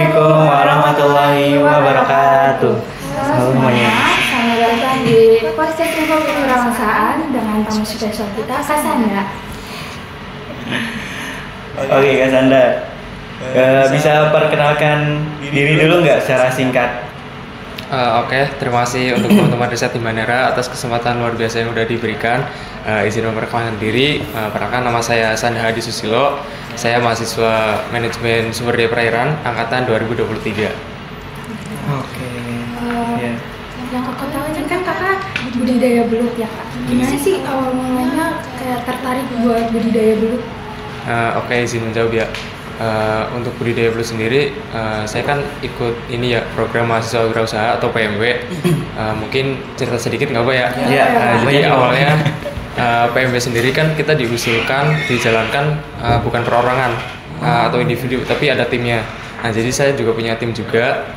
Assalamualaikum warahmatullahi wabarakatuh. Halo semuanya. Selamat datang di podcast Info Kewirausahaan dengan tamu spesial kita, Kasanda. Oke, Kasanda. Bisa perkenalkan diri dulu nggak secara singkat? Oke, terima kasih untuk teman-teman riset di Manera atas kesempatan luar biasa yang sudah diberikan. Izin memperkenalkan diri, perkenalkan nama saya Sanda Hadi Susilo. Saya mahasiswa Manajemen Sumber Daya Perairan angkatan 2023. Oke. Yang kakak tahu ini kan kakak budidaya belut ya kak. Gimana sih awal mulanya kayak tertarik buat budidaya belut? Oke, izin menjawab ya. Untuk budidaya belut sendiri, saya kan ikut ini ya program mahasiswa wirausaha atau PMW. Mungkin cerita sedikit nggak apa ya? Iya. Jadi awalnya PMW sendiri kan kita diusulkan dijalankan bukan perorangan atau individu, tapi ada timnya. Nah jadi saya juga punya tim juga.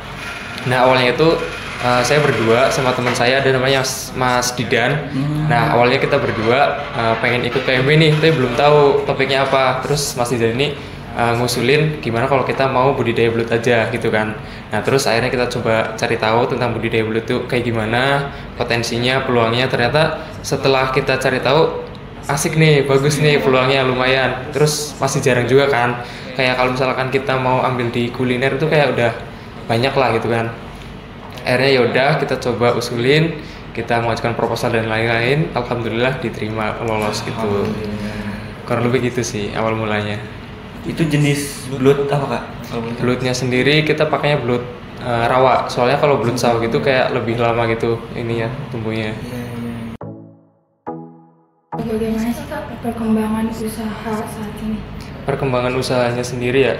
Nah awalnya itu saya berdua sama teman saya, ada namanya Mas Didan. Nah awalnya kita berdua pengen ikut PMW nih, tapi belum tahu topiknya apa. Terus Mas Didan ini ngusulin gimana kalau kita mau budidaya belut aja gitu kan. Nah terus akhirnya kita coba cari tahu tentang budidaya belut itu kayak gimana, potensinya, peluangnya. Ternyata setelah kita cari tahu asik nih, bagus nih, peluangnya lumayan. Terus masih jarang juga kan, kayak kalau misalkan kita mau ambil di kuliner itu kayak udah banyak lah gitu kan. Akhirnya yaudah kita coba usulin, kita mengajukan proposal dan lain-lain. Alhamdulillah diterima, lolos gitu. Kurang lebih gitu sih awal mulanya. Itu jenis belut apa kak? Belutnya sendiri kita pakainya belut rawa, soalnya kalau belut sawah gitu kayak lebih lama gitu ininya tumbuhnya. Bagaimana sih kak perkembangan usaha saat ini? Perkembangan usahanya sendiri ya,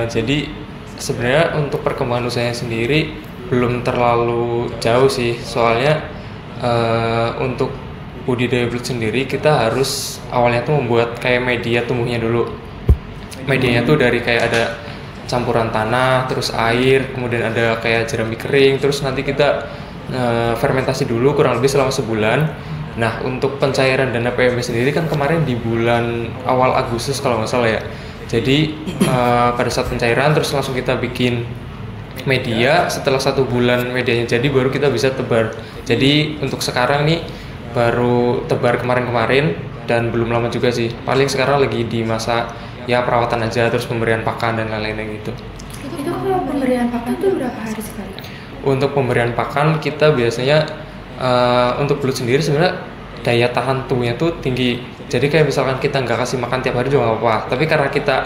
jadi sebenarnya untuk perkembangan usahanya sendiri belum terlalu jauh sih, soalnya untuk budidaya belut sendiri kita harus awalnya tuh membuat kayak media tumbuhnya dulu. Medianya tuh dari kayak ada campuran tanah, terus air, kemudian ada kayak jerami kering, terus nanti kita fermentasi dulu kurang lebih selama sebulan. Nah untuk pencairan dana PMW sendiri kan kemarin di bulan awal Agustus kalau nggak salah ya. Jadi pada saat pencairan terus langsung kita bikin media. Setelah 1 bulan medianya jadi baru kita bisa tebar. Jadi untuk sekarang nih baru tebar kemarin-kemarin dan belum lama juga sih. Paling sekarang lagi di masa ya perawatan aja, terus pemberian pakan dan lain-lain gitu. Itu kalau pemberian pakan tuh berapa hari sekali? Untuk pemberian pakan kita biasanya untuk belut sendiri sebenarnya daya tahan tubuhnya tuh tinggi. Jadi kayak misalkan kita nggak kasih makan tiap hari juga nggak apa-apa. Tapi karena kita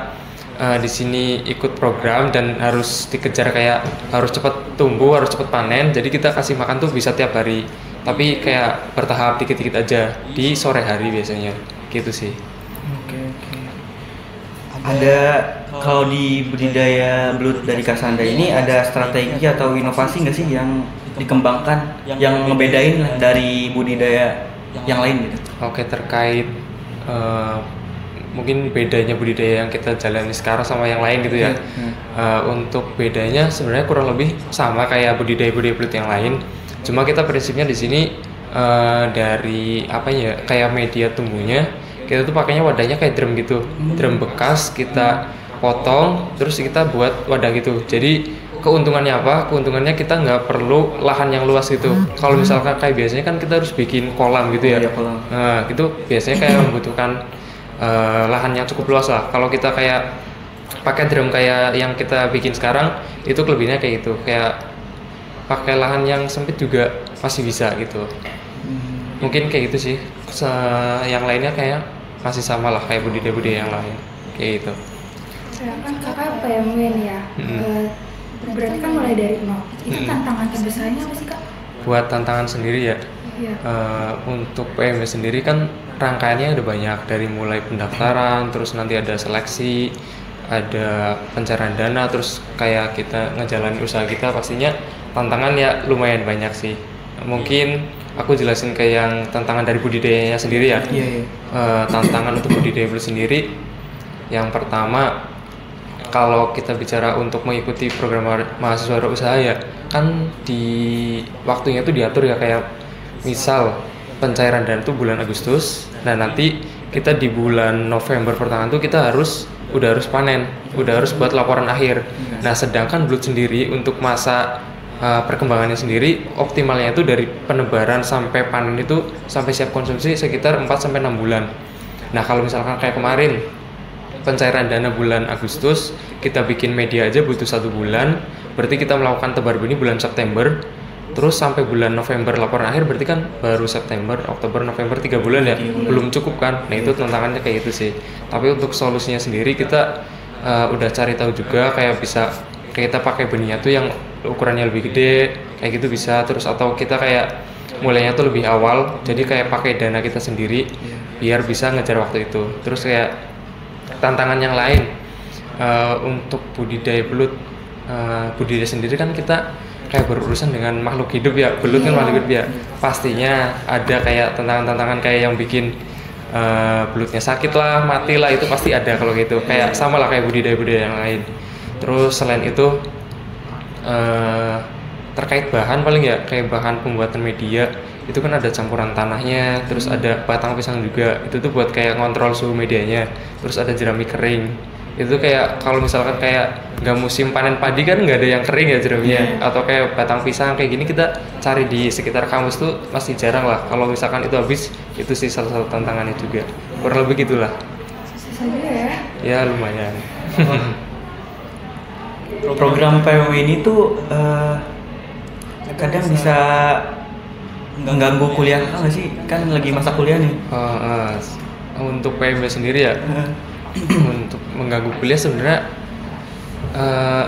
di sini ikut program dan harus dikejar kayak harus cepat tumbuh, harus cepat panen. Jadi kita kasih makan tuh bisa tiap hari. Tapi kayak bertahap dikit-dikit aja di sore hari biasanya. Gitu sih. Oke. Ada kalau di budidaya belut dari Kasanda ini ada strategi atau inovasi nggak sih yang dikembangkan yang ngebedain lah dari budidaya yang lain gitu? Oke, terkait mungkin bedanya budidaya yang kita jalani sekarang sama yang lain gitu ya. Untuk bedanya sebenarnya kurang lebih sama kayak budidaya belut yang lain. Cuma kita prinsipnya di sini dari apa ya, kayak media tumbuhnya kita tuh pakainya wadahnya kayak drum gitu, drum bekas kita potong terus kita buat wadah gitu. Jadi keuntungannya apa? Keuntungannya kita nggak perlu lahan yang luas gitu. Kalau misalkan kayak biasanya kan kita harus bikin kolam gitu ya. Kolam. Nah itu biasanya kayak membutuhkan lahan yang cukup luas lah. Kalau kita kayak pakai drum kayak yang kita bikin sekarang itu kelebihannya kayak gitu. Kayak pakai lahan yang sempit juga masih bisa gitu. Mungkin kayak gitu sih. Yang lainnya kayak masih sama lah kayak budidaya yang lain kayak gitu. Ya kan kakak PMW nih ya. Berarti kan mulai dari nol. Itu tantangan terbesarnya apa sih kak? Buat tantangan sendiri ya. Iya. Untuk PMW sendiri kan rangkaiannya ada banyak, dari mulai pendaftaran, terus nanti ada seleksi, ada pencarian dana, terus kayak kita ngejalanin usaha kita pastinya tantangan ya lumayan banyak sih. Mungkin aku jelasin kayak yang tantangan dari budidayanya sendiri ya. Tantangan untuk budidaya belut sendiri, yang pertama kalau kita bicara untuk mengikuti program mahasiswa wirausaha ya kan di waktunya tuh diatur ya, kayak misal pencairan dana itu bulan Agustus. Nah nanti kita di bulan November pertengahan tuh kita harus udah harus panen, udah harus buat laporan akhir. Nah, sedangkan belut sendiri untuk masa perkembangannya sendiri optimalnya itu dari penebaran sampai panen itu sampai siap konsumsi sekitar 4-6 bulan. Nah, kalau misalkan kayak kemarin pencairan dana bulan Agustus, kita bikin media aja butuh 1 bulan, berarti kita melakukan tebar benih bulan September, terus sampai bulan November laporan akhir, berarti kan baru September, Oktober, November 3 bulan ya, belum cukup kan. Nah, itu tantangannya kayak gitu sih. Tapi untuk solusinya sendiri kita udah cari tahu juga, kayak bisa kita pakai benihnya tuh yang ukurannya lebih gede, kayak gitu bisa. Terus atau kita kayak mulainya tuh lebih awal, jadi kayak pakai dana kita sendiri biar bisa ngejar waktu itu. Terus kayak tantangan yang lain untuk budidaya belut, budidaya sendiri kan kita kayak berurusan dengan makhluk hidup ya, belut kan makhluk hidup ya, pastinya ada kayak tantangan-tantangan kayak yang bikin belutnya sakit lah, mati lah, itu pasti ada kalau gitu. Kayak sama lah kayak budidaya-budidaya yang lain. Terus selain itu terkait bahan paling ya, kayak bahan pembuatan media itu kan ada campuran tanahnya, terus ada batang pisang juga, itu tuh buat kayak ngontrol suhu medianya. Terus ada jerami kering, itu kayak kalau misalkan kayak nggak musim panen padi kan nggak ada yang kering ya jeraminya, atau kayak batang pisang kayak gini kita cari di sekitar kampus tuh masih jarang lah. Kalau misalkan itu habis, itu sih salah satu tantangannya juga, kurang lebih gitulah. Susah juga ya. Ya lumayan. Program PMW ini tuh kadang bisa mengganggu kuliah nggak sih? Kan lagi masa kuliah nih. Untuk PMW sendiri ya, untuk mengganggu kuliah sebenarnya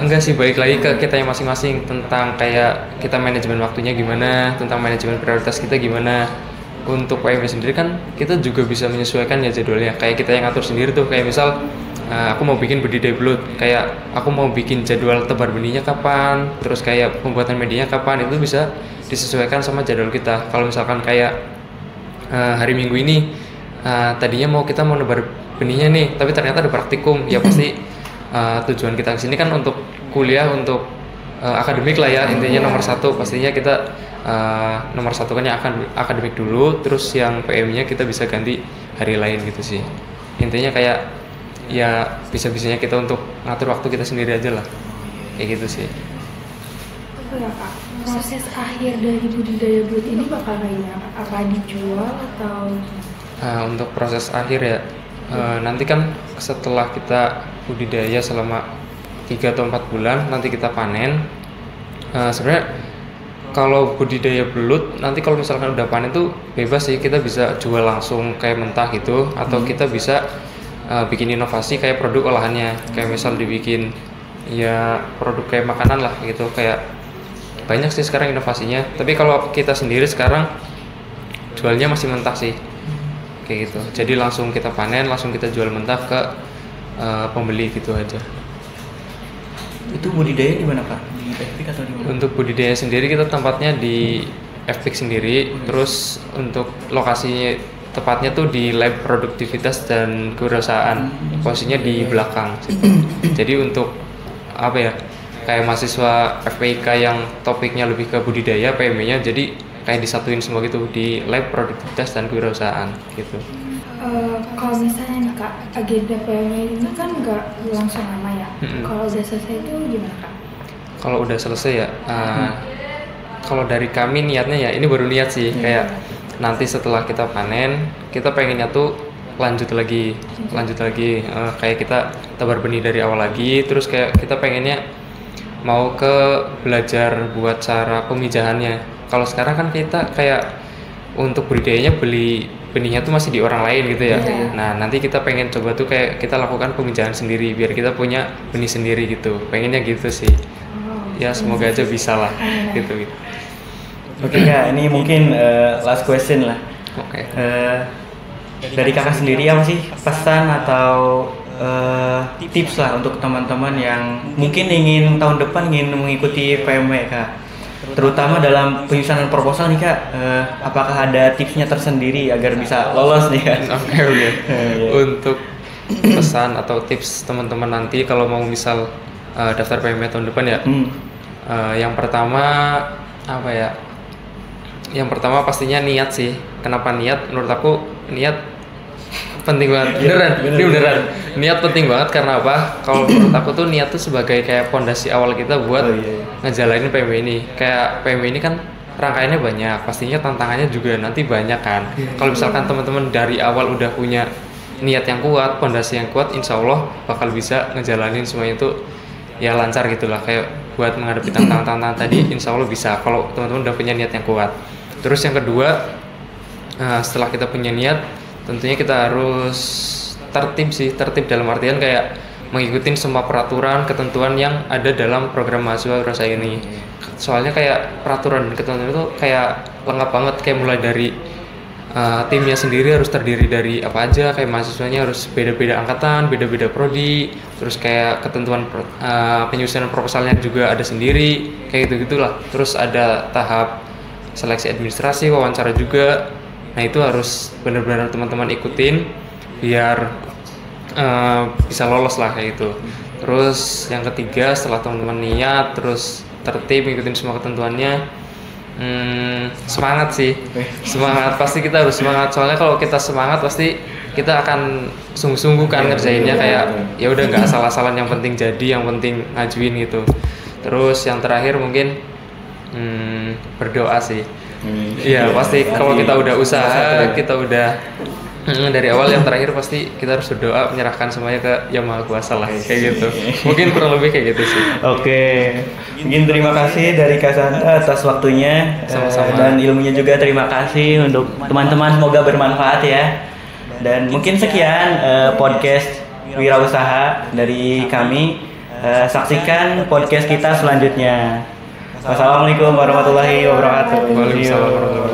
enggak sih, balik lagi ke kita yang masing-masing tentang kayak kita manajemen waktunya gimana, tentang manajemen prioritas kita gimana. Untuk PMW sendiri kan kita juga bisa menyesuaikan ya jadwalnya, kayak kita yang ngatur sendiri tuh, kayak misal aku mau bikin budidaya belut, kayak aku mau bikin jadwal tebar benihnya kapan, terus kayak pembuatan medianya kapan, itu bisa disesuaikan sama jadwal kita. Kalau misalkan kayak hari Minggu ini tadinya kita mau nebar benihnya nih, tapi ternyata ada praktikum, ya pasti tujuan kita kesini kan untuk kuliah, untuk akademik lah ya, intinya nomor satu pastinya kita nomor satu kan yang akademik dulu, terus yang PM-nya kita bisa ganti hari lain gitu sih. Intinya kayak ya bisa-bisanya kita untuk ngatur waktu kita sendiri aja lah, kayak gitu sih. Oh ya Kak, proses akhir dari budidaya belut ini bakal kayak gimana? Apa dijual atau? Untuk proses akhir ya, nanti kan setelah kita budidaya selama 3 atau 4 bulan, nanti kita panen. Sebenarnya kalau budidaya belut, nanti kalau misalkan udah panen tuh bebas sih, kita bisa jual langsung kayak mentah gitu, atau kita bisa bikin inovasi kayak produk olahannya, kayak misal dibikin ya produk kayak makanan lah gitu, kayak banyak sih sekarang inovasinya. Tapi kalau kita sendiri sekarang jualnya masih mentah sih, kayak gitu. Jadi langsung kita panen, langsung kita jual mentah ke pembeli gitu aja. Itu budidaya di mana Pak? Di FPIK atau di mana? Untuk budidaya sendiri kita tempatnya di FPIK sendiri, terus untuk lokasinya tepatnya tuh di lab produktivitas dan kewirausahaan, posisinya di belakang situ. Jadi untuk apa ya, kayak mahasiswa FPIK yang topiknya lebih ke budidaya, PM-nya jadi kayak disatuin semua gitu di lab produktivitas dan kewirausahaan gitu. Kalau misalnya nih Kak, agenda PM ini kan nggak langsung lama ya. Kalau udah selesai itu gimana Kak? Kalau udah selesai ya, kalau dari kami niatnya ya, ini baru niat sih, kayak nanti setelah kita panen, kita pengennya tuh lanjut lagi, kayak kita tebar benih dari awal lagi, terus kayak kita pengennya mau ke belajar buat cara pemijahannya. Kalau sekarang kan kita kayak untuk budidayanya beli benihnya tuh masih di orang lain gitu ya. Nah nanti kita pengen coba tuh kayak kita lakukan pemijahan sendiri, biar kita punya benih sendiri gitu, pengennya gitu sih. Ya semoga aja bisa lah gitu. Oke Kak, ini mungkin last question lah. Oke. Dari kakak sendiri apa sih pesan atau tips lah untuk teman-teman yang mungkin ingin tahun depan ingin mengikuti PMW Kak, terutama dalam penyusunan proposal nih Kak, apakah ada tipsnya tersendiri agar bisa lolos nih Kak? Oke. Untuk pesan atau tips teman-teman nanti kalau mau misal daftar PMW tahun depan ya, yang pertama apa ya? Yang pertama pastinya niat sih. Kenapa niat? Menurut aku niat penting banget. Beneran. Niat penting banget karena apa? Kalau menurut aku tuh niat tuh sebagai kayak fondasi awal kita buat ngejalanin PMB ini. Kayak PMB ini kan rangkaiannya banyak, pastinya tantangannya juga nanti banyak kan. Kalau misalkan teman-teman dari awal udah punya niat yang kuat, fondasi yang kuat, insya Allah bakal bisa ngejalanin semuanya itu ya lancar gitulah. Kayak buat menghadapi tantangan-tantangan tadi, insya Allah bisa. Kalau teman-teman udah punya niat yang kuat. Terus yang kedua, setelah kita punya niat, tentunya kita harus tertib dalam artian kayak mengikuti semua peraturan, ketentuan yang ada dalam program mahasiswa Wirausaha ini. Soalnya kayak peraturan dan ketentuan itu kayak lengkap banget, kayak mulai dari timnya sendiri harus terdiri dari apa aja, kayak mahasiswanya harus beda-beda angkatan, beda-beda prodi, terus kayak ketentuan penyusunan proposalnya juga ada sendiri, kayak gitu-gitulah. Terus ada tahap seleksi administrasi, wawancara juga. Nah itu harus benar-benar teman-teman ikutin biar bisa lolos lah kayak gitu. Terus yang ketiga, setelah teman-teman niat terus tertib ngikutin semua ketentuannya, semangat sih, semangat, pasti kita harus semangat. Soalnya kalau kita semangat pasti kita akan sungguh-sungguh kan ngerjainnya, kayak ya udah nggak asal-asalan, yang penting jadi, yang penting ngajuin gitu. Terus yang terakhir mungkin berdoa sih. Iya pasti kalau kita udah usaha, kita udah dari awal, yang terakhir pasti kita harus berdoa, menyerahkan semuanya ke Yang Maha Kuasa lah, kayak gitu. Mungkin kurang lebih kayak gitu sih. Oke, mungkin terima kasih dari Kak Sandra atas waktunya. Sama-sama. Dan ilmunya juga terima kasih untuk teman-teman, semoga bermanfaat ya. Dan mungkin sekian podcast Wirausaha dari kami. Saksikan podcast kita selanjutnya. Wassalamualaikum warahmatullahi wabarakatuh. Waalaikumsalam warahmatullahi wabarakatuh.